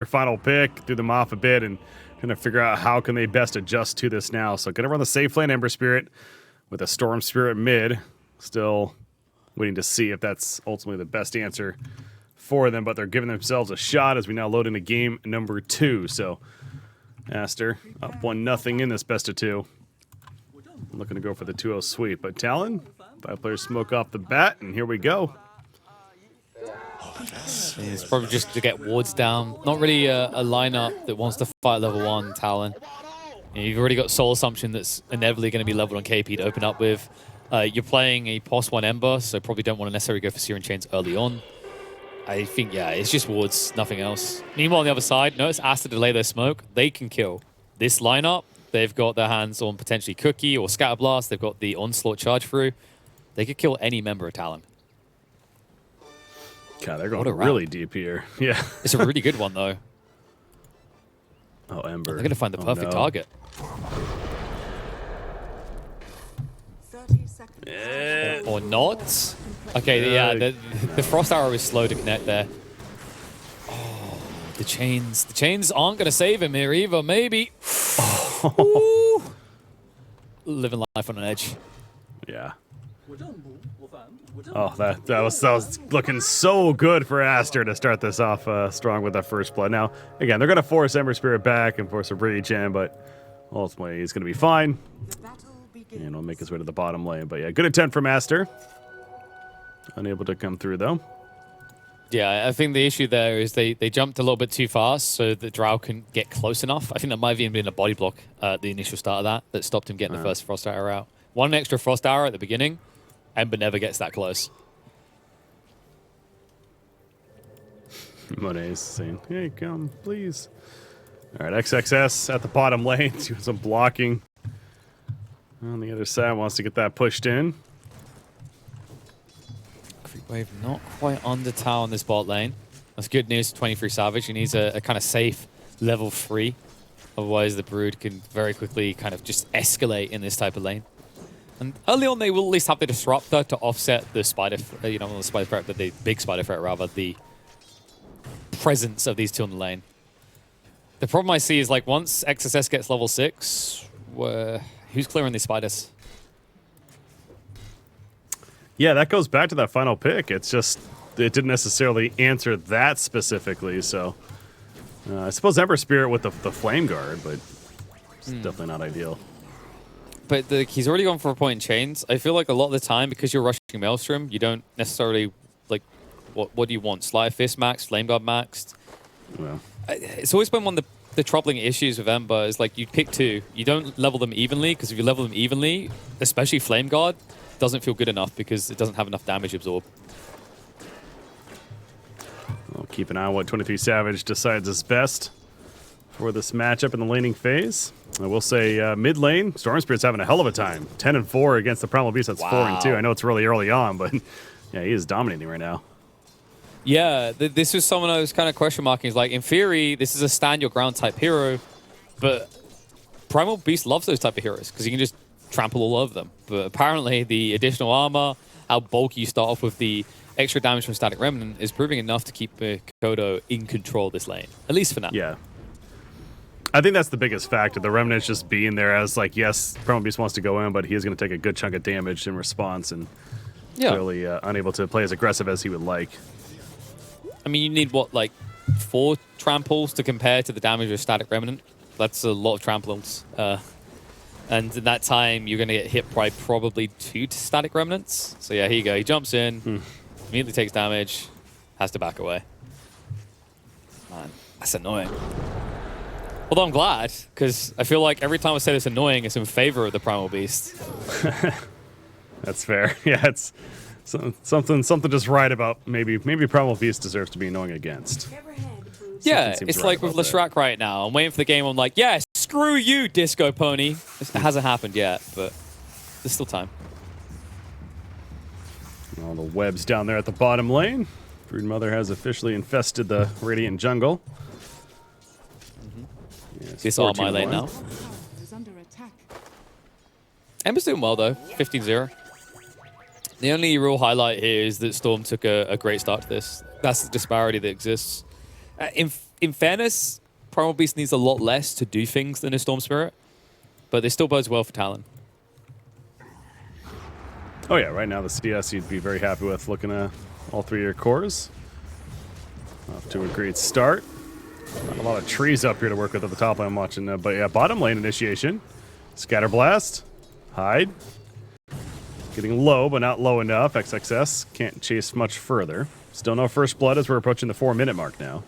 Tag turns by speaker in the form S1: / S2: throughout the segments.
S1: final pick, threw them off a bit, and trying to figure out how can they best adjust to this now. So gonna run the safe lane Ember Spirit with a Storm Spirit mid. Still waiting to see if that's ultimately the best answer for them, but they're giving themselves a shot as we now load into game number 2. So Aster up 1-0 in this best of 2. Looking to go for the 2-0 sweep, but Talon, 5 players smoke off the bat, and here we go.
S2: It's probably just to get wards down. Not really a lineup that wants to fight level 1 Talon. You've already got Soul Assumption that's inevitably going to be leveled on KP to open up with. You're playing a +1 Ember, so probably don't want to necessarily go for Searing Chains early on. I think, yeah, it's just wards, nothing else. Meanwhile, on the other side, notice Aster delay their smoke. They can kill. This lineup, they've got their hands on potentially Cookie or Scatter Blast. They've got the Onslaught charge through. They could kill any member of Talon.
S1: God, they're going really deep here. Yeah.
S2: It's a really good one, though.
S1: Oh, Ember.
S2: They're going to find the perfect target.
S3: 30 seconds.
S2: Or not. Okay, yeah, the Frost Arrow is slow to connect there. Oh, the chains. The chains aren't going to save him here either, maybe. Ooh. Living life on an edge.
S1: Yeah. Oh, that was looking so good for Aster to start this off strong with that first blood. Now, again, they're going to force Ember Spirit back and force a breach in, but ultimately he's going to be fine. And we'll make his way to the bottom lane. But yeah, good attempt from Aster. Unable to come through, though.
S2: Yeah, I think the issue there is they jumped a little bit too fast so that Drow can get close enough. I think that might have even been a body block at the initial start of that stopped him getting the first Frost Arrow out. One extra Frost Arrow at the beginning, Ember never gets that close.
S1: Monet's saying, hey, come, please. All right, XXS at the bottom lane, doing some blocking. On the other side, wants to get that pushed in.
S2: Creep Wave not quite under tower on this bot lane. That's good news for 23 Savage. He needs a kind of safe level 3. Otherwise, the Brood can very quickly kind of just escalate in this type of lane. And early on, they will at least have the Disruptor to offset the Spider, the Spider threat, but the big Spider threat, rather, the presence of these two in the lane. The problem I see is, like, once XSS gets level 6, who's clearing these Spiders?
S1: Yeah, that goes back to that final pick. It's just, it didn't necessarily answer that specifically, so I suppose Ember Spirit with the Flame Guard, but it's definitely not ideal.
S2: But he's already gone for a point in chains. I feel like a lot of the time, because you're rushing Maelstrom, you don't necessarily, like, what do you want? Slide Fist max, Flame Guard maxed?
S1: Well,
S2: it's always been one of the troubling issues with Ember is, like, you pick 2. You don't level them evenly, because if you level them evenly, especially Flame Guard, doesn't feel good enough because it doesn't have enough damage absorb.
S1: We'll keep an eye on what 23 Savage decides is best for this matchup in the laning phase. I will say mid lane, Storm Spirit's having a hell of a time. 10-4 against the Primal Beast. That's 4-2. I know it's really early on, but yeah, he is dominating right now.
S2: Yeah, this was someone I was kind of question marking. Is like, in theory, this is a stand your ground type hero, but Primal Beast loves those type of heroes because you can just trample all over them. But apparently, the additional armor, how bulky you start off with the extra damage from Static Remnant is proving enough to keep Kodo in control of this lane, at least for now.
S1: Yeah. I think that's the biggest factor. The Remnant's just being there as, like, yes, Primal Beast wants to go in, but he is going to take a good chunk of damage in response and clearly unable to play as aggressive as he would like.
S2: I mean, you need, what, like 4 tramples to compare to the damage of Static Remnant? That's a lot of tramples. And in that time, you're going to get hit by probably 2 Static Remnants. So yeah, here you go. He jumps in, immediately takes damage, has to back away. Man, that's annoying. Although I'm glad, because I feel like every time I say it's annoying, it's in favor of the Primal Beast.
S1: That's fair. Yeah, it's something just right about maybe Primal Beast deserves to be annoying against.
S2: Yeah, it's like with Leshrac right now. I'm waiting for the game. I'm like, yeah, screw you, Disco Pony. It hasn't happened yet, but there's still time.
S1: All the webs down there at the bottom lane. Broodmother has officially infested the Radiant jungle.
S2: This all my lane now. Ember's doing well, though. 15-0. The only real highlight here is that Storm took a great start to this. That's the disparity that exists. In in fairness, Primal Beast needs a lot less to do things than a Storm Spirit, but it still bodes well for Talon.
S1: Oh yeah, right now the CS you'd be very happy with looking at all 3 of your cores. Off to a great start. Not a lot of trees up here to work with at the top lane I'm watching, but yeah, bottom lane initiation. Scatter Blast. Hide. Getting low, but not low enough. XXS can't chase much further. Still no first blood as we're approaching the 4-minute mark now.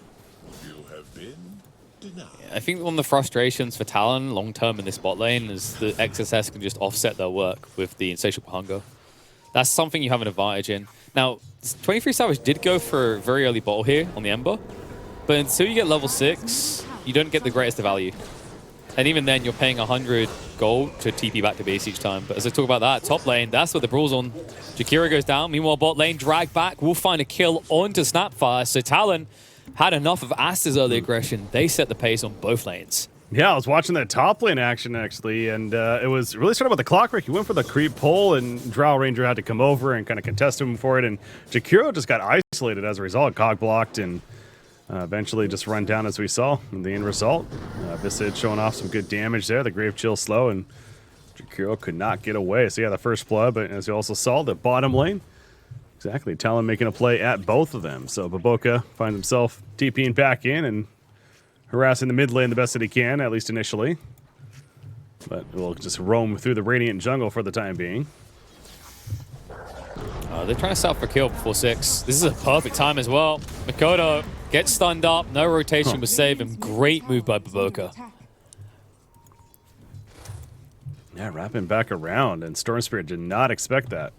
S2: I think one of the frustrations for Talon long term in this bot lane is that XSS can just offset their work with the Insatiable Hunger. That's something you have an advantage in. Now, 23 Savage did go for a very early bottle here on the Ember, but until you get level 6, you don't get the greatest of value. And even then, you're paying 100 gold to TP back to base each time. But as I talk about that, top lane, that's what the brawl's on. Jakiro goes down. Meanwhile, bot lane, drag back. We'll find a kill onto Snapfire. So Talon had enough of Aster's early aggression. They set the pace on both lanes.
S1: Yeah, I was watching that top lane action, actually, and it was really started with the clockwork. He went for the creep pull, and Drow Ranger had to come over and kind of contest him for it, and Jakiro just got isolated as a result, cog blocked, and eventually just run down as we saw in the end result. Visage showing off some good damage there. The Grave Chill slow, and Jakiro could not get away. So yeah, the first blood, but as you also saw, the bottom lane, exactly, Talon making a play at both of them. So Baboka finds himself TPing back in and harassing the mid lane the best that he can, at least initially. But we'll just roam through the Radiant jungle for the time being.
S2: They're trying to set up for kill before 6. This is a perfect time as well. Makoto gets stunned up. No rotation will save him. Great move by Baboka.
S1: Yeah, wrapping back around, and Storm Spirit did not expect that.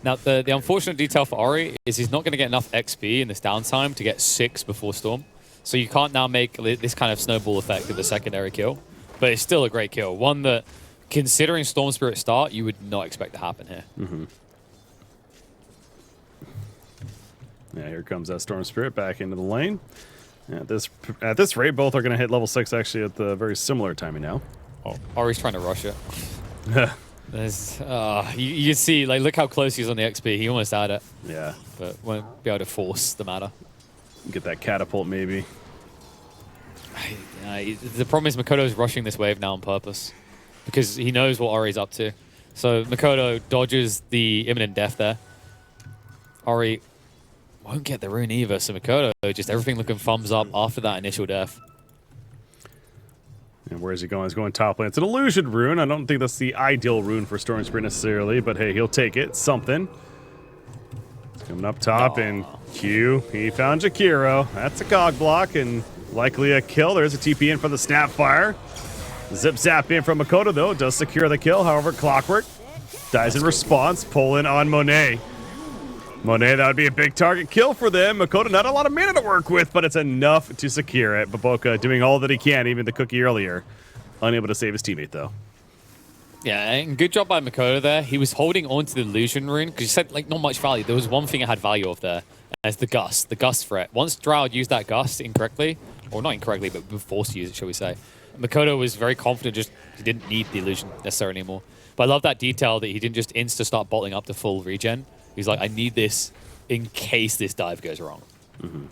S2: Now, the unfortunate detail for Ori is he's not going to get enough XP in this downtime to get 6 before Storm. So you can't now make this kind of snowball effect of the secondary kill. But it's still a great kill. One that, considering Storm Spirit start, you would not expect to happen here.
S1: Yeah, here comes that Storm Spirit back into the lane. At this rate, both are going to hit level 6 actually at the very similar timing now.
S2: Oh, Ori's trying to rush it. You can see, like, look how close he's on the XP. He almost had it.
S1: Yeah.
S2: But won't be able to force the matter.
S1: Get that catapult, maybe.
S2: The problem is Makoto's rushing this wave now on purpose because he knows what Ori's up to. So Makoto dodges the imminent death there. Ori won't get the rune either, so Makoto just everything looking thumbs up after that initial death.
S1: And where is he going? He's going top lane. It's an illusion rune. I don't think that's the ideal rune for Storm Spirit necessarily, but hey, he'll take it. Something. It's coming up top, and Q, he found Jakiro. That's a cog block, and likely a kill. There's a TP in for the Snapfire. Zip zap in from Makoto, though. Does secure the kill. However, Clockwork dies in response. Pull in on Monet. Monet, that would be a big target kill for them. Makoto, not a lot of mana to work with, but it's enough to secure it. Baboka doing all that he can, even the cookie earlier. Unable to save his teammate, though.
S2: Yeah, and good job by Makoto there. He was holding on to the illusion rune because you said, like, not much value. There was one thing it had value of there, and it's the gust threat. Once Drow used that gust incorrectly, or not incorrectly, but was forced to use it, shall we say, Makoto was very confident he didn't need the illusion necessarily anymore. But I love that detail that he didn't just insta start bottling up to full regen. He's like, I need this in case this dive goes wrong.
S1: And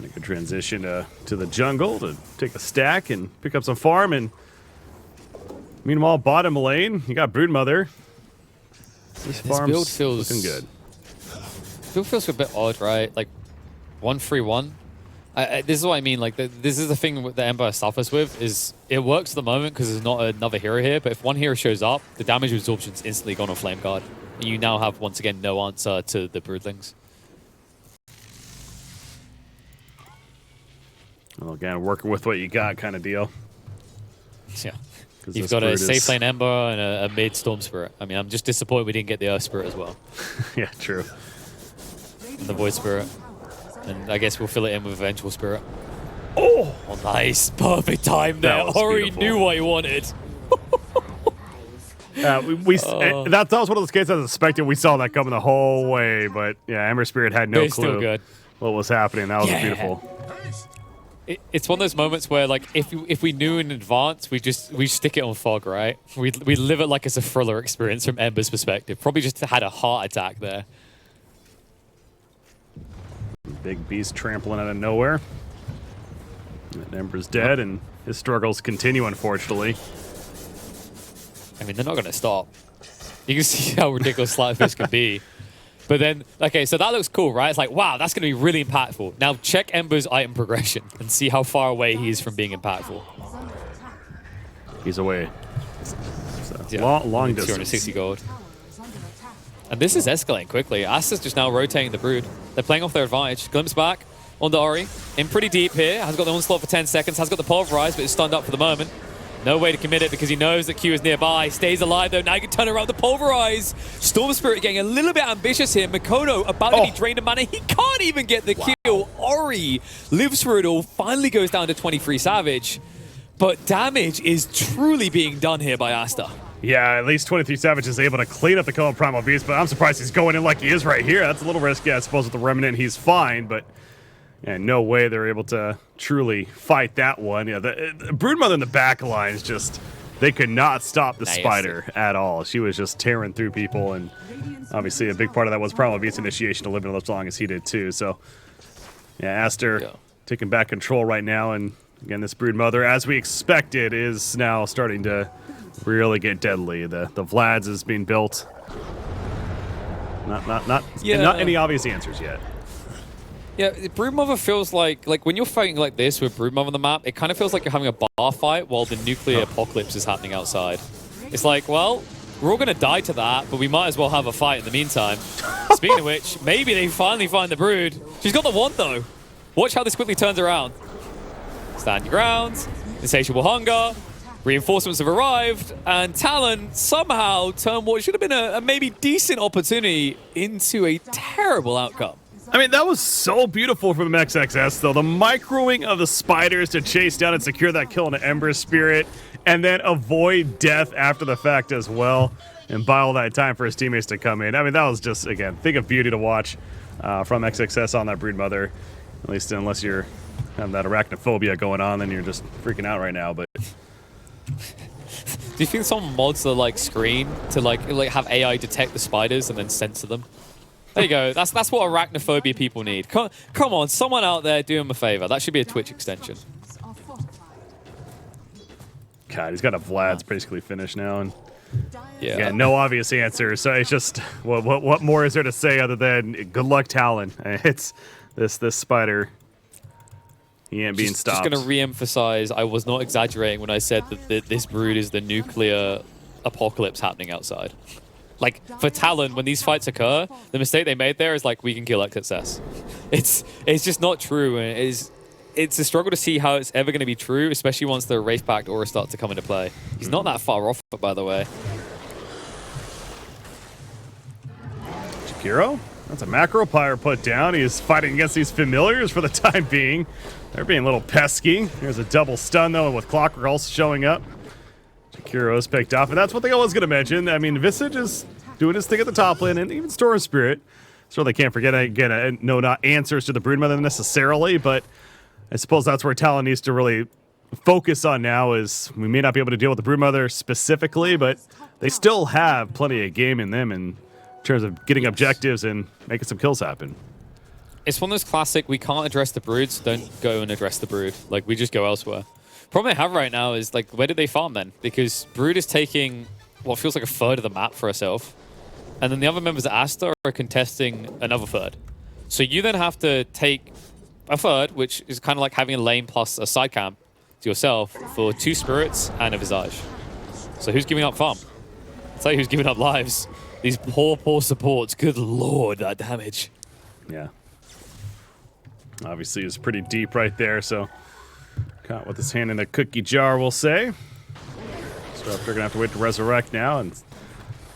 S1: a good transition to the jungle to take the stack and pick up some farm. And meanwhile, bottom lane, you got Broodmother. This farm's
S2: build feels
S1: looking good.
S2: Build feels a bit odd, right? Like 1-3-1. This is what I mean. Like this is the thing that Ember suffers with is it works at the moment because there's not another hero here. But if one hero shows up, the damage absorption's instantly gone on Flame Guard, and you now have once again no answer to the Broodlings.
S1: Well, again, working with what you got, kind of deal.
S2: Yeah, you've got a safe lane Ember and a mid Storm Spirit. I mean, I'm just disappointed we didn't get the Earth Spirit as well.
S1: Yeah, true.
S2: And the Void Spirit. And I guess we'll fill it in with Vengeful Spirit.
S1: Oh,
S2: Nice. Perfect time there. Ori knew what he wanted.
S1: that was one of those cases I was expecting. We saw that coming the whole way, but yeah, Ember Spirit had no clue
S2: still good.
S1: what was happening. That was beautiful.
S2: It's one of those moments where, like, if we knew in advance, we stick it on Fog, right? We live it like it's a thriller experience from Ember's perspective. Probably just had a heart attack there.
S1: Big beast trampling out of nowhere. And Ember's dead, and his struggles continue, unfortunately.
S2: I mean, they're not going to stop. You can see how ridiculous Slapfish can be. But then, okay, so that looks cool, right? It's like, wow, that's going to be really impactful. Now check Ember's item progression and see how far away he is from being impactful.
S1: He's away. So
S2: Yeah.
S1: long distance.
S2: 260 gold. And this is escalating quickly. Aster's just now rotating the Brood. They're playing off their advantage. Glimpse back on the Ori. In pretty deep here. Has got the onslaught for 10 seconds. Has got the pulverize, but is stunned up for the moment. No way to commit it because he knows that Q is nearby. Stays alive though. Now he can turn around the pulverize. Storm Spirit getting a little bit ambitious here. Mikoto about to be drained of mana. He can't even get the kill. Ori lives through it all. Finally goes down to 23 Savage. But damage is truly being done here by Aster.
S1: Yeah, at least 23 Savage is able to clean up the kill on Primal Beast, but I'm surprised he's going in like he is right here. That's a little risky. I suppose with the Remnant, he's fine, but yeah, no way they're able to truly fight that one. Yeah, the Broodmother in the back line is just, they could not stop the Spider at all. She was just tearing through people, and obviously a big part of that was Primal Beast's initiation to live as long as he did too. So yeah, Aster taking back control right now, and again, this Broodmother, as we expected, is now starting to really get deadly. The Vlads is being built. Not any obvious answers yet.
S2: Yeah, Broodmother feels like when you're fighting like this with Broodmother on the map, it kind of feels like you're having a bar fight while the nuclear apocalypse is happening outside. It's like, well, we're all going to die to that, but we might as well have a fight in the meantime. Speaking of which, maybe they finally find the Brood. She's got the wand, though. Watch how this quickly turns around. Stand your ground. Insatiable hunger. Reinforcements have arrived, and Talon somehow turned what should have been a maybe decent opportunity into a terrible outcome.
S1: I mean, that was so beautiful from XXS, though. The microing of the spiders to chase down and secure that kill on the Ember Spirit, and then avoid death after the fact as well, and buy all that time for his teammates to come in. I mean, that was just, again, thing of beauty to watch from XXS on that Broodmother. At least unless you're having that arachnophobia going on, then you're just freaking out right now. But
S2: do you think some mods the screen to like have AI detect the spiders and then censor them? There you go. That's what arachnophobia people need. Come on, someone out there do him a favor. That should be a Twitch extension.
S1: God, he's got a Vlad's basically finished now, and
S2: yeah,
S1: no obvious answer. So it's just what more is there to say other than good luck, Talon? It's this spider. He ain't being stopped.
S2: Just going to re-emphasize, I was not exaggerating when I said that this Brood is the nuclear apocalypse happening outside. Like, for Talon, when these fights occur, the mistake they made there is we can kill XXS. It's just not true, and it's a struggle to see how it's ever going to be true, especially once the Wraith Pact aura starts to come into play. He's not that far off, by the way.
S1: Jakiro? That's a macro pyre put down. He is fighting against these familiars for the time being. They're being a little pesky. There's a double stun, though, with Clockwork also showing up. Jakiro's picked up, and that's one thing I was going to mention. I mean, Visage is doing his thing at the top lane, and even Storm Spirit. So they can't forget, again, not answers to the Broodmother necessarily, but I suppose that's where Talon needs to really focus on now. Is we may not be able to deal with the Broodmother specifically, but they still have plenty of game in them in terms of getting objectives and making some kills happen.
S2: It's one of those classic, we can't address the Broods, don't go and address the Brood. We just go elsewhere. Problem I have right now is, where did they farm then? Because Brood is taking what feels like a third of the map for herself. And then the other members of Aster are contesting another third. So you then have to take a third, which is kind of like having a lane plus a side camp to yourself for 2 spirits and a Visage. So who's giving up farm? I'll tell you who's giving up lives. These poor supports. Good lord, that damage.
S1: Yeah. Obviously, it's pretty deep right there, so caught with his hand in the cookie jar, we'll say. So they're going to have to wait to resurrect now, and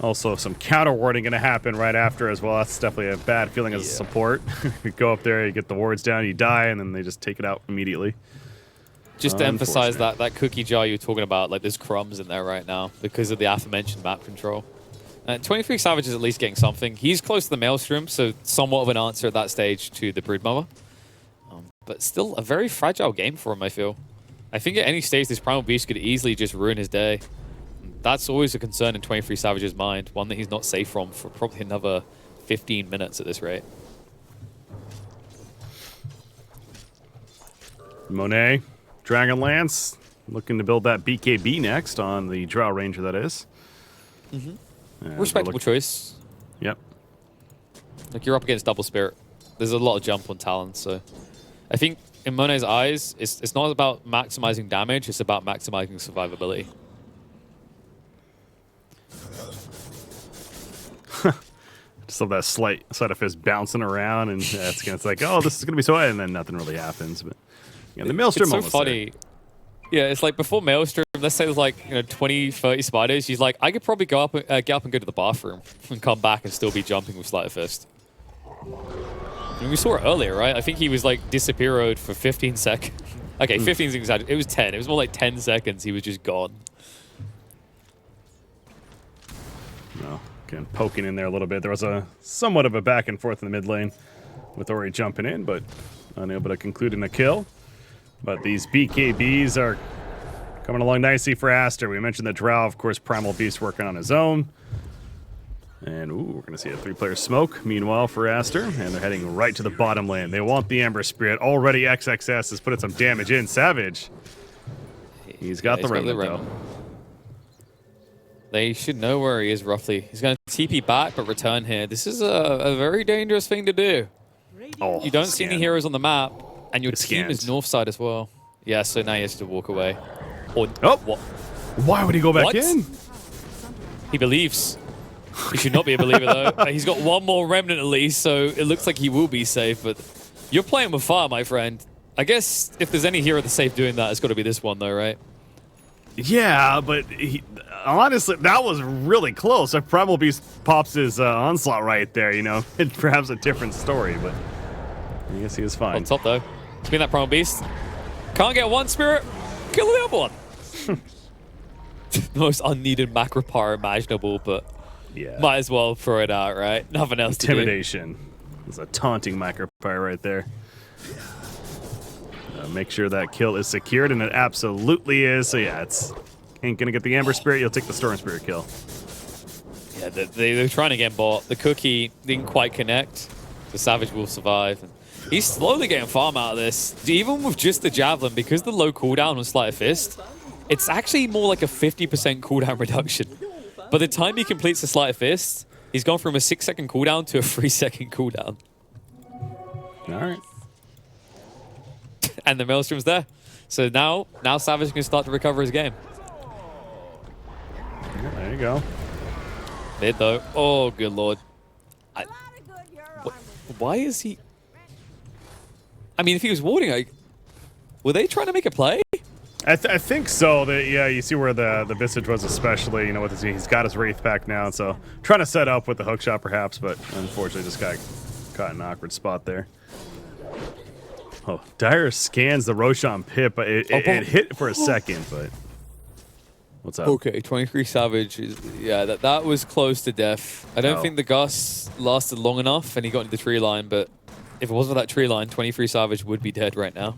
S1: also some counter warding going to happen right after as well. That's definitely a bad feeling as a support. You go up there, you get the wards down, you die, and then they just take it out immediately.
S2: Just to emphasize that cookie jar you were talking about, there's crumbs in there right now because of the aforementioned map control. 23 Savage is at least getting something. He's close to the Maelstrom, so somewhat of an answer at that stage to the Broodmother. But still a very fragile game for him, I feel. I think at any stage, this Primal Beast could easily just ruin his day. That's always a concern in 23 Savage's mind, one that he's not safe from for probably another 15 minutes at this rate.
S1: Monet, Dragonlance, looking to build that BKB next on the Drow Ranger, that is.
S2: Respectable choice.
S1: Yep.
S2: Like, you're up against Double Spirit. There's a lot of jump on Talon, so I think in Monet's eyes, it's not about maximizing damage, it's about maximizing survivability.
S1: Just love that slight side of fist bouncing around, and it's like, oh, this is gonna be so, and then nothing really happens. But yeah, the Maelstrom
S2: It's so
S1: almost
S2: funny. Yeah, it's like before Maelstrom, let's say there's like 20, 30 spiders. She's like, I could probably get up and go to the bathroom and come back and still be jumping with Sleight of Fist. And we saw it earlier, right? I think he was like disappeared for 15 seconds. Okay, 15 is exaggerated. It was 10. It was more like 10 seconds. He was just gone.
S1: No, again, poking in there a little bit. There was a somewhat of a back and forth in the mid lane with Ori jumping in, but unable to conclude in a kill. But these BKBs are coming along nicely for Aster. We mentioned the Drow, of course, Primal Beast working on his own. And ooh, we're going to see a 3-player smoke, meanwhile, for Aster. And they're heading right to the bottom lane. They want the Ember Spirit. Already XXS has put some damage in. Savage. He's got the remnant, though.
S2: They should know where he is, roughly. He's going to TP back, but return here. This is a very dangerous thing to do.
S1: Oh,
S2: You don't see any heroes on the map, and your
S1: It's
S2: team is
S1: scanned.
S2: north side as well. Yeah, so now he has to walk away. Or
S1: Oh.
S2: what?
S1: Why would he go back
S2: What?
S1: in?
S2: He believes. He should not be a believer, though. He's got one more remnant at least, so it looks like he will be safe. But you're playing with fire, my friend. I guess if there's any hero that's safe doing that, it's got to be this one, though, right?
S1: Yeah, but honestly, that was really close. If Primal Beast pops his onslaught right there, it's perhaps a different story, but I guess he was fine.
S2: On top, though. Spin that Primal Beast. Can't get one spirit. Kill the other one. The most unneeded macro power imaginable, but
S1: Yeah.
S2: might as well throw it out, right? Nothing else to do.
S1: Intimidation. It's a taunting micropire right there. Make sure that kill is secured, and it absolutely is. So yeah, it's ain't gonna get the Ember Spirit. You'll take the Storm Spirit kill.
S2: Yeah, they're trying to get bought. The cookie didn't quite connect. The Savage will survive. And he's slowly getting farm out of this. Even with just the Javelin, because the low cooldown on Sleight of Fist, it's actually more like a 50% cooldown reduction. By the time he completes the Sleight of Fist, he's gone from a 6-second cooldown to a 3-second cooldown.
S1: All right.
S2: And the Maelstrom's there. So now Savage can start to recover his game.
S1: Yeah, there you go.
S2: Mid though. Oh, good lord. Why is he... I mean, if he was warding, were they trying to make a play?
S1: I think so. Yeah, you see where the Visage was, especially. With his, he's got his Wraith back now, so trying to set up with the hook shot perhaps, but unfortunately just got caught in an awkward spot there. Oh, Dire scans the Roshan pit, but it hit for a second, but what's up?
S2: Okay, 23 Savage. Yeah, that was close to death. I don't think the gust lasted long enough and he got into the tree line, but if it wasn't for that tree line, 23 Savage would be dead right now.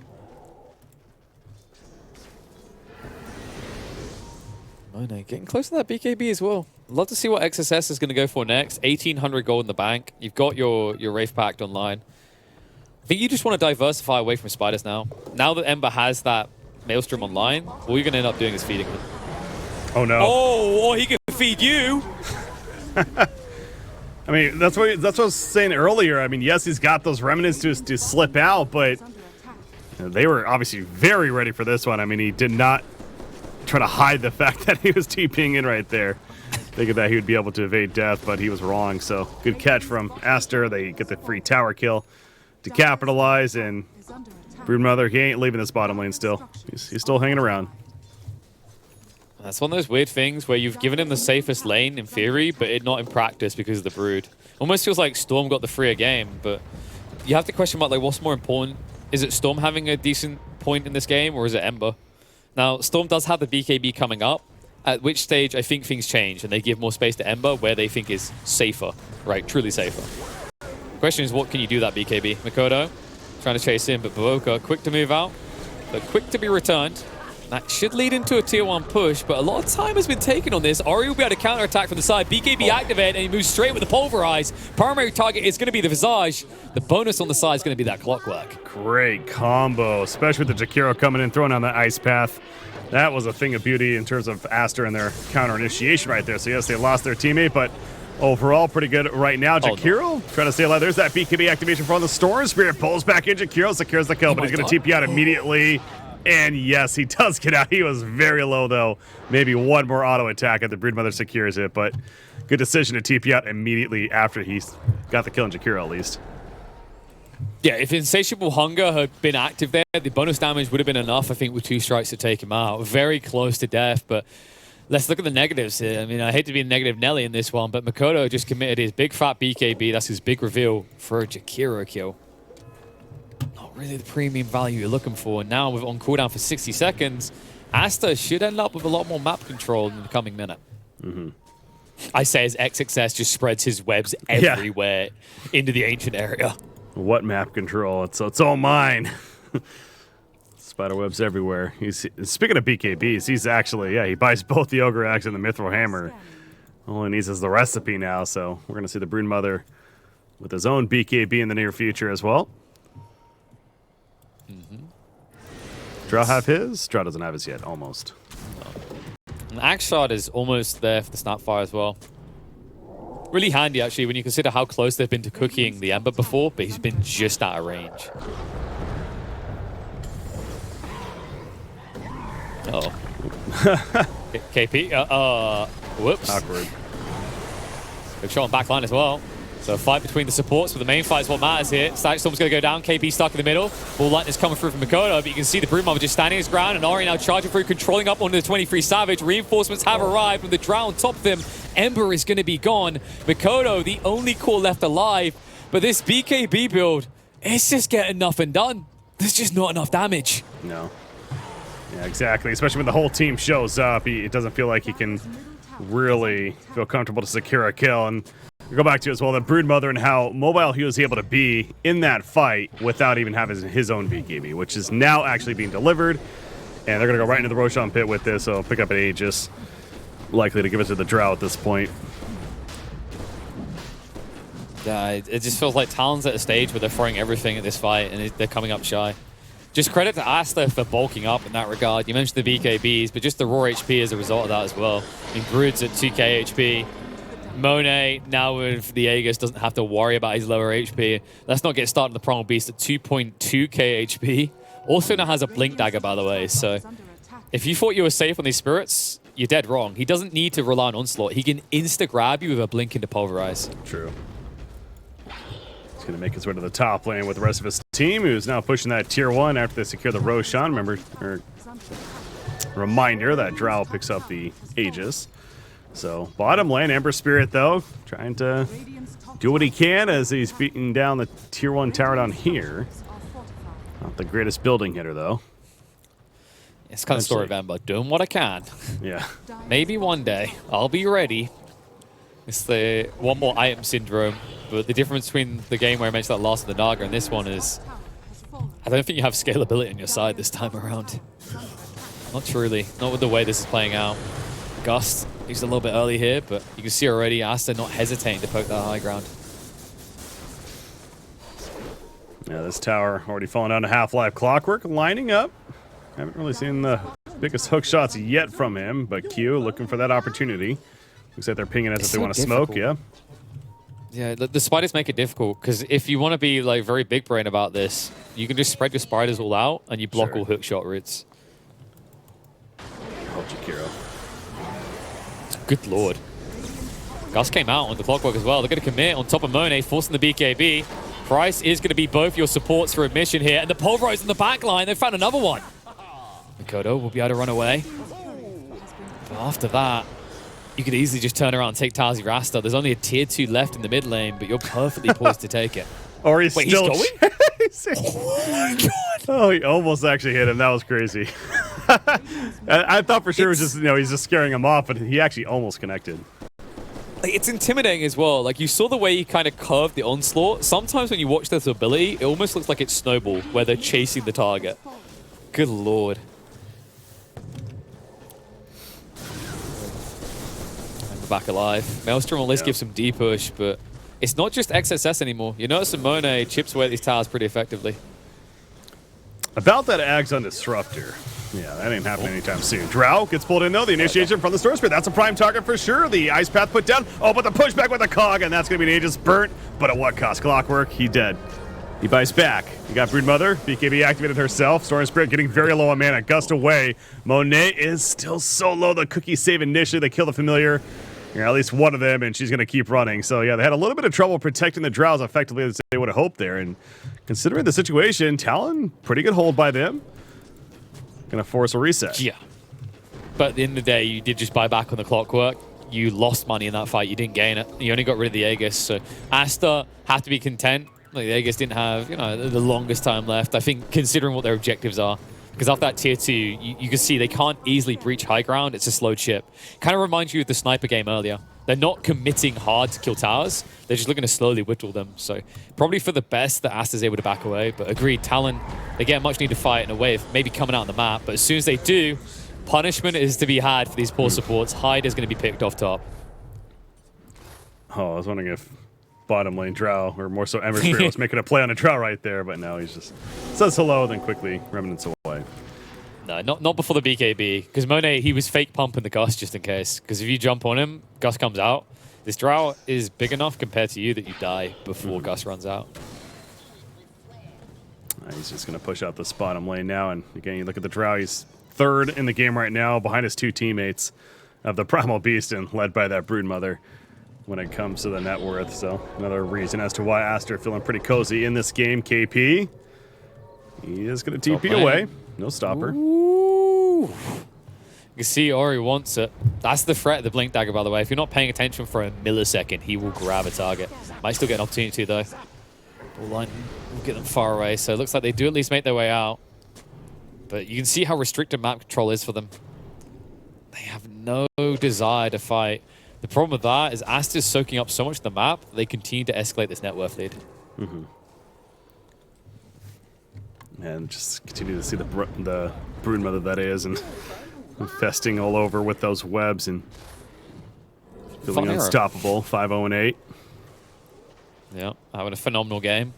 S2: Oh no, getting close to that BKB as well. Love to see what XSS is going to go for next. 1,800 gold in the bank. You've got your Wraith Pact online. I think you just want to diversify away from spiders now. Now that Ember has that Maelstrom online, all you're going to end up doing is feeding them.
S1: Oh no!
S2: Oh, or he can feed you.
S1: I mean, that's what I was saying earlier. I mean, yes, he's got those remnants to slip out, but they were obviously very ready for this one. I mean, he did not try to hide the fact that he was TPing in right there, thinking that he would be able to evade death, but he was wrong. So good catch from Aster. They get the free tower kill to capitalize, and Broodmother, he ain't leaving this bottom lane still. He's still hanging around.
S2: That's one of those weird things where you've given him the safest lane in theory, but not in practice because of the Brood. Almost feels like Storm got the freer game, but you have to question about what's more important. Is it Storm having a decent point in this game, or is it Ember? Now, Storm does have the BKB coming up, at which stage I think things change and they give more space to Ember where they think is safer, right? Truly safer. The question is, what can you do that BKB? Makoto trying to chase in, but Baboka quick to move out, but quick to be returned. That should lead into a tier 1 push, but a lot of time has been taken on this. Ori will be able to counterattack from the side. BKB activate, and he moves straight with the Pulverize. Primary target is going to be the Visage. The bonus on the side is going to be that Clockwork.
S1: Great combo, especially with the Jakiro coming in, throwing on the Ice Path. That was a thing of beauty in terms of Aster and their counter initiation right there. So yes, they lost their teammate, but overall pretty good right now. Jakiro trying to stay alive. There's that BKB activation from the Storm Spirit. Pulls back in. Jakiro secures the kill, but he's going to TP out immediately. And yes, he does get out. He was very low, though. Maybe one more auto attack and the Broodmother secures it, but good decision to TP out immediately after he got the kill on Jakiro, at least.
S2: Yeah, if Insatiable Hunger had been active there, the bonus damage would have been enough, I think, with 2 strikes to take him out. Very close to death, but let's look at the negatives here. I mean, I hate to be a negative Nelly in this one, but Makoto just committed his big fat BKB. That's his big reveal for a Jakiro kill. Not really the premium value you're looking for. And now with on cooldown for 60 seconds, Aster should end up with a lot more map control in the coming minute. I say as XXS just spreads his webs everywhere into the ancient area.
S1: What map control? It's all mine. Spiderwebs everywhere. Speaking of BKBs, he's actually, he buys both the Ogre Axe and the Mithril Hammer. All he needs is the recipe now, so we're going to see the Broodmother with his own BKB in the near future as well. Drow have his? Drow doesn't have his yet, almost.
S2: An Axe Shard is almost there for the Snapfire as well. Really handy, actually, when you consider how close they've been to cooking the Ember before, but he's been just out of range. Uh-oh. KP, whoops.
S1: Awkward.
S2: Good shot on backline as well. So a fight between the supports, but the main fight is what matters here. Static Storm's going to go down. KP stuck in the middle. Ball lightning is coming through from Makoto, but you can see the Broodmother just standing his ground, and Ori now charging through, controlling up onto the 23 Savage. Reinforcements have arrived with the Drow on top of them. Ember is going to be gone. Makoto, the only core left alive. But this BKB build, it's just getting nothing done. There's just not enough damage.
S1: No. Yeah, exactly. Especially when the whole team shows up, it doesn't feel like he can really feel comfortable to secure a kill. And go back to as well the Broodmother and how mobile he was able to be in that fight without even having his own BKB, which is now actually being delivered. And they're going to go right into the Roshan pit with this, so pick up an Aegis. Likely to give it to the Drow at this point.
S2: Yeah, it just feels like Talon's at a stage where they're throwing everything at this fight, and they're coming up shy. Just credit to Aster for bulking up in that regard. You mentioned the BKBs, but just the raw HP as a result of that as well. I mean, Brood's at 2k HP. Monet, now with the Aegis, doesn't have to worry about his lower HP. Let's not get started on the Primal Beast at 2.2k HP. Also now has a Blink Dagger, by the way, so if you thought you were safe on these Spirits, you're dead wrong. He doesn't need to rely on Onslaught. He can insta-grab you with a Blink into Pulverize.
S1: True. He's going to make his way to the top lane with the rest of his team, who's now pushing that tier 1 after they secure the Roshan. Remember, reminder that Drow picks up the Aegis. So, bottom lane, Ember Spirit, though, trying to do what he can as he's beating down the tier 1 tower down here. Not the greatest building hitter, though.
S2: It's kind of story of Ember, doing what I can.
S1: Yeah.
S2: Maybe one day, I'll be ready. It's the one more item syndrome, but the difference between the game where I mentioned that last of the Naga and this one is I don't think you have scalability on your side this time around. Not truly. Not with the way this is playing out. Gust, he's a little bit early here, but you can see already Aster not hesitating to poke that high ground.
S1: Yeah, this tower already falling down to Half-Life Clockwork, lining up. Haven't really seen the biggest hook shots yet from him, but Q looking for that opportunity. Looks like they're pinging us if they want to smoke, yeah.
S2: Yeah, the spiders make it difficult, because if you want to be like very big brain about this, you can just spread your spiders all out and you block all hook shot routes.
S1: Oh, Jakiro.
S2: Good lord. Gus came out on the Clockwork as well. They're going to commit on top of Monet, forcing the BKB. Price is going to be both your supports for admission here. And the Pulverize in the back line. They found another one. Makoto will be able to run away. But after that, you could easily just turn around and take Tazi Rasta. There's only a tier 2 left in the mid lane, but you're perfectly poised to take it.
S1: Or he's still
S2: going?
S1: Oh my god! Oh, he almost actually hit him. That was crazy. I thought for sure it was just, he's just scaring him off, but he actually almost connected.
S2: It's intimidating as well. Like, you saw the way he kind of curved the onslaught. Sometimes when you watch this ability, it almost looks like it's Snowball, where they're chasing the target. Good lord. Viper back alive. Maelstrom will at least give some D push, but it's not just XSS anymore. You notice Monet chips away at these towers pretty effectively.
S1: About that Ags on Disruptor. Yeah, that ain't happening anytime soon. Drow gets pulled in, though. The initiation from the Storm Spirit. That's a prime target for sure. The Ice Path put down. Oh, but the pushback with the Cog, and that's going to be an Aegis burnt. But at what cost? Clockwork, he dead. He buys back. You got Broodmother. BKB activated herself. Storm Spirit getting very low on mana. Gust away. Monet is still so low. The cookie save initially. They kill the Familiar. At least one of them, and she's going to keep running. So, yeah, they had a little bit of trouble protecting the Drow as effectively as they would have hoped there. And considering the situation, Talon, pretty good hold by them. Going to force a reset.
S2: Yeah. But at the end of the day, you did just buy back on the Clockwork. You lost money in that fight. You didn't gain it. You only got rid of the Aegis. So Aster had to be content. Like, the Aegis didn't have, the longest time left. I think considering what their objectives are. Because after that tier 2, you can see they can't easily breach high ground. It's a slow chip. Kind of reminds you of the sniper game earlier. They're not committing hard to kill towers. They're just looking to slowly whittle them. So probably for the best that Aster's able to back away. But agreed, Talon, they get a much needed fight in a wave, maybe coming out on the map. But as soon as they do, punishment is to be had for these poor supports. Hyde is going to be picked off top.
S1: Oh, I was wondering if bottom lane Drow, or more so Ember Spirit, was making a play on a Drow right there. But no, he's just says hello, then quickly remnants away.
S2: No, not before the BKB. Because Monet, he was fake pumping the Gus just in case. Because if you jump on him, Gus comes out. This Drow is big enough compared to you that you die before Gus runs out.
S1: He's just going to push out this bottom lane now. And again, you look at the Drow, he's third in the game right now behind his two teammates of the Primal Beast and led by that Broodmother when it comes to the net worth. So another reason as to why Aster feeling pretty cozy in this game. KP, he is going to TP away. No stopper.
S2: Ooh. You can see Ori wants it. That's the threat of the Blink Dagger, by the way. If you're not paying attention for a millisecond, he will grab a target. Might still get an opportunity, though. Ball line will get them far away, so it looks like they do at least make their way out. But you can see how restricted map control is for them. They have no desire to fight. The problem with that is Aster's soaking up so much of the map, they continue to escalate this net worth lead.
S1: And just continue to see the Broodmother that is, and infesting all over with those webs and feeling unstoppable. 5-0-8.
S2: Yeah, having a phenomenal game.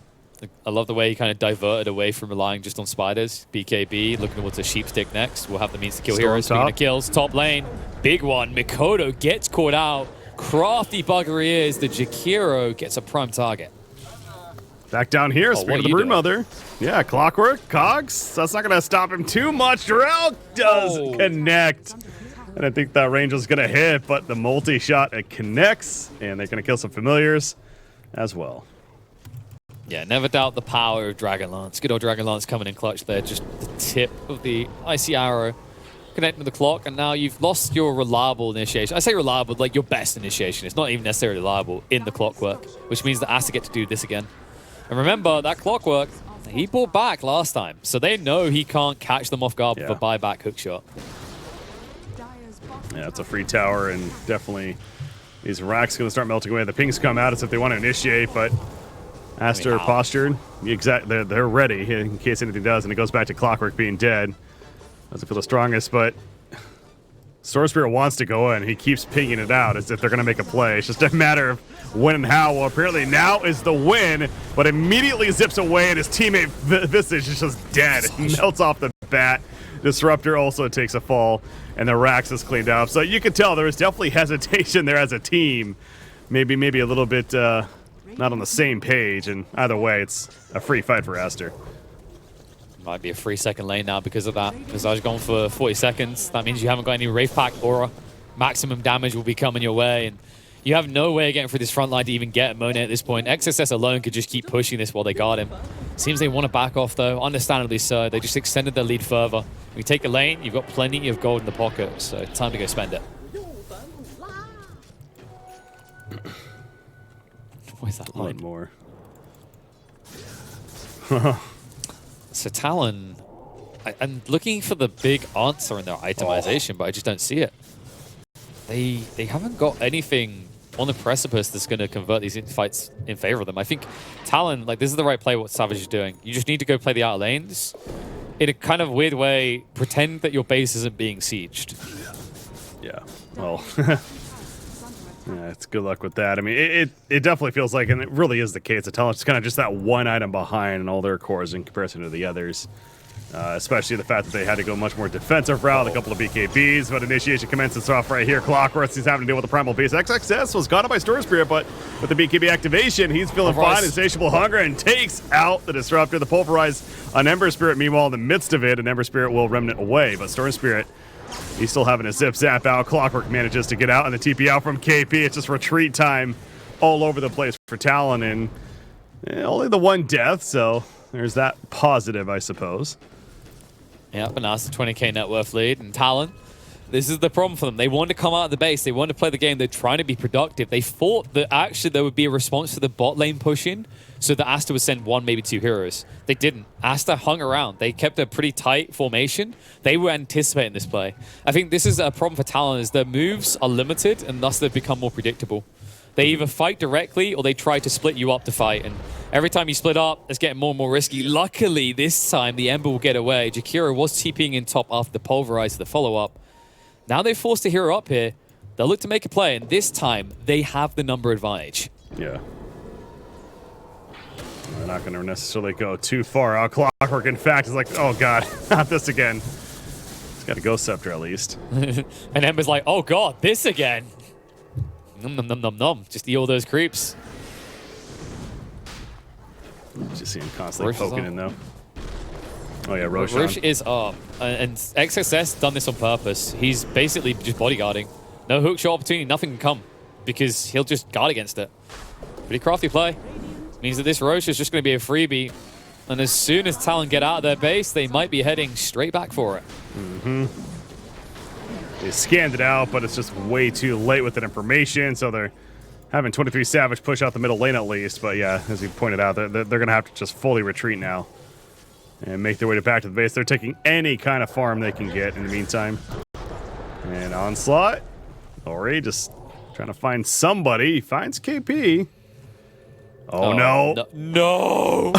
S2: I love the way he kind of diverted away from relying just on spiders. BKB looking towards a sheep stick next. We'll have the means to kill heroes. Speaking of kills, top lane, big one. Mikoto gets caught out. Crafty bugger he is. The Jakiro gets a prime target.
S1: Back down here, speaking of the Broodmother. Yeah, Clockwork, Cogs. That's not going to stop him too much. Durrell does connect. And I think that range was going to hit, but the multi-shot, it connects. And they're going to kill some familiars as well.
S2: Yeah, never doubt the power of Dragonlance. Good old Dragonlance coming in clutch there. Just the tip of the icy arrow connecting to the clock. And now you've lost your reliable initiation. I say reliable, like your best initiation. It's not even necessarily reliable in the Clockwork, which means that Aster get to do this again. And remember, that Clockwork, he bought back last time. So they know he can't catch them off guard with a buyback hookshot.
S1: Yeah, it's a free tower, and definitely these racks going to start melting away. The pings come out as if they want to initiate, but Aster postured. They're ready in case anything does, and it goes back to Clockwork being dead. Doesn't feel the strongest, but Storm Spirit wants to go in. He keeps pinging it out as if they're going to make a play. It's just a matter of when and how. Well, apparently now is the win, but immediately zips away, and his teammate Visage is just dead. Melts off the bat. Disruptor also takes a fall, and the Rax is cleaned up. So you can tell there was definitely hesitation there as a team. Maybe a little bit not on the same page, and either way, it's a free fight for Aster.
S2: Might be a free second lane now because of that. Visage gone for 40 seconds. That means you haven't got any Wraith Pack aura. Maximum damage will be coming your way, and you have no way of getting through this front line to even get Monet at this point. XSS alone could just keep pushing this while they guard him. Seems they want to back off, though. Understandably so. They just extended their lead further. When you take the lane, you've got plenty of gold in the pocket, so time to go spend it. Where's that line?
S1: One more.
S2: So Talon, I'm looking for the big answer in their itemization, but I just don't see it. They haven't got anything on the precipice that's going to convert these fights in favor of them. I think Talon, like, this is the right play what Savage is doing. You just need to go play the outer lanes. In a kind of weird way, pretend that your base isn't being sieged.
S1: Yeah, well, Yeah, it's good luck with that. I mean, it definitely feels like, and it really is the case, that Talon's kind of just that one item behind in all their cores in comparison to the others. Especially the fact that they had to go much more defensive route, a couple of BKBs, but initiation commences off right here. Clockworks, he's having to deal with the Primal Beast. XXS was caught up by Storm Spirit, but with the BKB activation, he's feeling fine, insatiable hunger, and takes out the Disruptor. The Pulverize on Ember Spirit, meanwhile, in the midst of it, and Ember Spirit will remnant away, but Storm Spirit, he's still having a zip zap out. Clockwork manages to get out, and the TP out from KP. It's just retreat time all over the place for Talon, and only the one death, so there's that positive, I suppose.
S2: Yeah, but now it's a 20k net worth lead. And Talon, this is the problem for them. They want to come out of the base. They want to play the game. They're trying to be productive. They thought that actually there would be a response to the bot lane pushing so that Aster would send one, maybe two heroes. They didn't. Aster hung around. They kept a pretty tight formation. They were anticipating this play. I think this is a problem for Talon is their moves are limited and thus they've become more predictable. They either fight directly or they try to split you up to fight. And every time you split up, it's getting more and more risky. Luckily, this time, the Ember will get away. Jakiro was TPing in top after the Pulverize, the follow-up. Now they've forced a hero up here. They'll look to make a play, and this time, they have the number advantage.
S1: Yeah. They're not going to necessarily go too far out. Clockwork, in fact, is like, oh, God, not this again. It's got a Ghost Scepter, at least.
S2: And Ember's like, oh, God, this again. Nom, nom, nom, nom, nom. Just eat all those creeps.
S1: Just see him constantly poking in, though. Oh, yeah, Roshan.
S2: Rosh is up. And XSS done this on purpose. He's basically just bodyguarding. No hook shot opportunity, nothing can come. Because he'll just guard against it. Pretty crafty play. Means that this Rosh is just going to be a freebie. And as soon as Talon get out of their base, they might be heading straight back for it.
S1: Mm-hmm. They scanned it out, but it's just way too late with that information, so they're having 23 Savage push out the middle lane at least. But yeah, as you pointed out, they're going to have to just fully retreat now and make their way back to the base. They're taking any kind of farm they can get in the meantime. And Onslaught, Ori just trying to find somebody. He finds KP. Oh, no.
S2: No!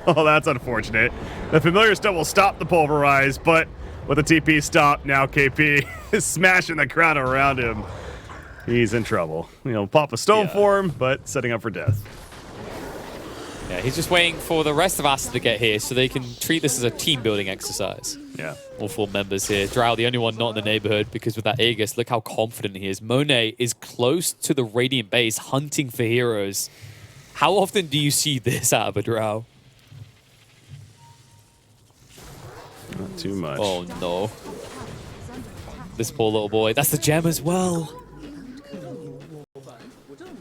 S1: Oh, that's unfortunate. The Familiar Stone will stop the Pulverize, but with the TP stop, now KP is smashing the crowd around him. He's in trouble. He'll pop a stone for him, but setting up for death.
S2: Yeah, he's just waiting for the rest of Aster to get here so they can treat this as a team-building exercise.
S1: Yeah.
S2: All four members here. Drow, the only one not in the neighborhood, because with that Aegis, look how confident he is. Monet is close to the Radiant base, hunting for heroes. How often do you see this out of a Drow?
S1: Not too much.
S2: Oh, no. This poor little boy. That's the gem as well.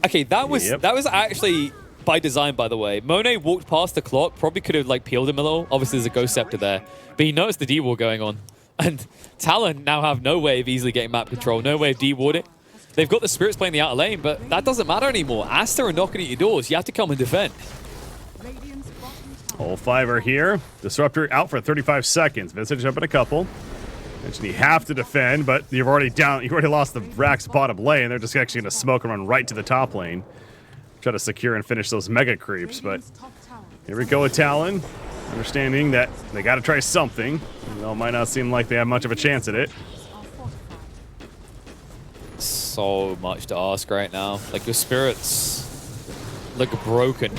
S2: Okay, that was actually by design, by the way. Monet walked past the clock, probably could have like peeled him a little. Obviously, there's a Ghost Scepter there. But he noticed the D-Wall going on. And Talon now have no way of easily getting map control, no way of D-Ward it. They've got the Spirits playing the outer lane, but that doesn't matter anymore. Aster are knocking at your doors. You have to come and defend.
S1: All five are here. Disruptor out for 35 seconds. Visage up in a couple. Mentioned you have to defend, but you've already lost the Rax bottom lane. They're just actually going to smoke and run right to the top lane. Try to secure and finish those mega creeps, but here we go with Talon. Understanding that they got to try something. It might not seem like they have much of a chance at it.
S2: So much to ask right now. Like, your Spirits look broken.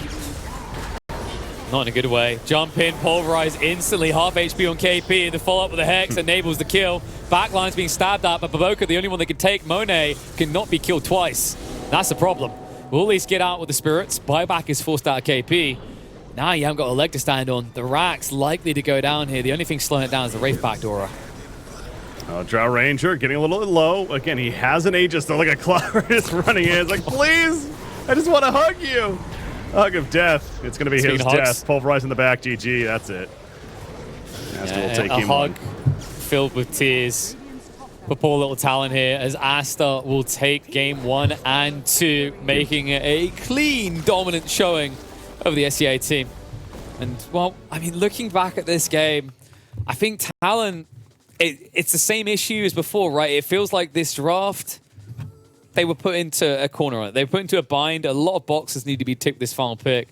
S2: Not in a good way. Jump in, Pulverize instantly, half HP on KP. The follow-up with the Hex enables the kill. Backline's being stabbed at, but Baboka, the only one that can take Monet, cannot be killed twice. That's the problem. We'll at least get out with the Spirits. Buyback is forced out of KP. Now you haven't got a leg to stand on. The Rack's likely to go down here. The only thing slowing it down is the Wraith Backdoorer.
S1: Drow Ranger getting a little bit low. Again, he has an Aegis, though. Like a Clockwork is running in. It's like, please, I just want to hug you. Hug of death. It's going to be his death. Pulverize in the back. GG. That's it. Aster will take
S2: a
S1: him
S2: hug filled with tears for poor little Talon here, as Aster will take game 1 and 2, making it a clean, dominant showing over the SEA team. And, well, I mean, looking back at this game, I think Talon, it's the same issue as before, right? It feels like this draft, they were put into a corner on it. They were put into a bind. A lot of boxes need to be ticked this final pick.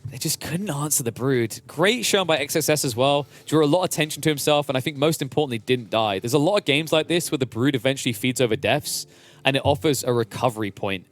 S2: They just couldn't answer the Brood. Great shown by XSS as well. Drew a lot of attention to himself, and I think most importantly, didn't die. There's a lot of games like this where the Brood eventually feeds over deaths. and it offers a recovery point